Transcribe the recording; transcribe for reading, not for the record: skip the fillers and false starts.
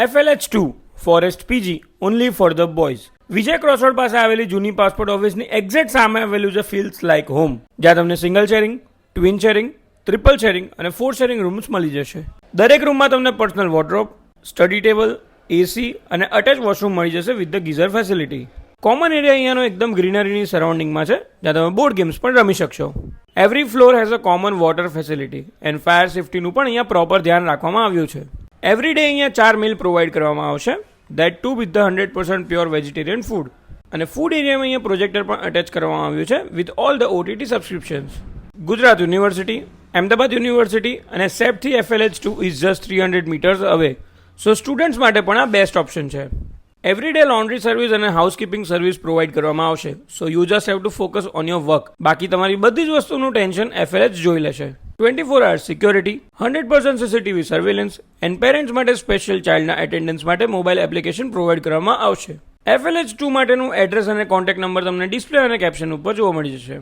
FLH2 forest PG only for the boys. Vijay crossroad પાસે આવેલી જૂની પાસપોર્ટ ઓફિસની એક્ઝેક્ટ સામે આવેલું છે ફીલ્સ લાઇક હોમ, જ્યાં તમને single sharing, twin sharing, triple sharing અને 4 શેરિંગ રૂમ્સ મળી જશે. દરેક રૂમમાં તમને personal wardrobe, study table, AC અને અટેચ વોશરૂમ મળી જશે with the geyser facility. Common area અહીંયાનો એકદમ ગ્રીનરીની સરાઉન્ડિંગમાં છે, જ્યાં તમે બોર્ડ ગેમ્સ પણ રમી શકશો. Every floor has a common water facility and fire સેફ્ટીનું પણ અહીંયા પ્રોપર ધ્યાન રાખવામાં આવ્યું છે. એવરી ડે અહીંયા 4 મીલ પ્રોવાઈડ કરવામાં આવશે, that too with the 100% pure vegetarian food. અને ફૂડ એરિયામાં અહીંયા પ્રોજેક્ટર પણ અટેચ કરવામાં આવ્યું છે with all the OTT subscriptions. Gujarat university, Ahmedabad university અને સેપથી FLH2 ઇઝ જસ્ટ 300 મીટર્સ અવે. સો સ્ટુડન્ટ્સ માટે પણ આ બેસ્ટ ઓપ્શન છે. એવરી ડે લોન્ડ્રી સર્વિસ અને હાઉસકીપિંગ સર્વિસ પ્રોવાઈડ કરવામાં આવશે. So you just have to focus on your work. બાકી તમારી બધી જ વસ્તુનું ટેન્શન FLH જોઈ લેશે. 24 hours security, 100% CCTV surveillance and parents માટે સ્પેશિયલ ચાઇલ્ડના એટેન્ડન્સ માટે મોબાઈલ એપ્લિકેશન પ્રોવાઈડ કરવામાં આવશે. FLH2 માટેનું એડ્રેસ અને કોન્ટેક્ટ નંબર તમને ડિસ્પ્લે અને કેપ્શન ઉપર જોવા મળી જશે.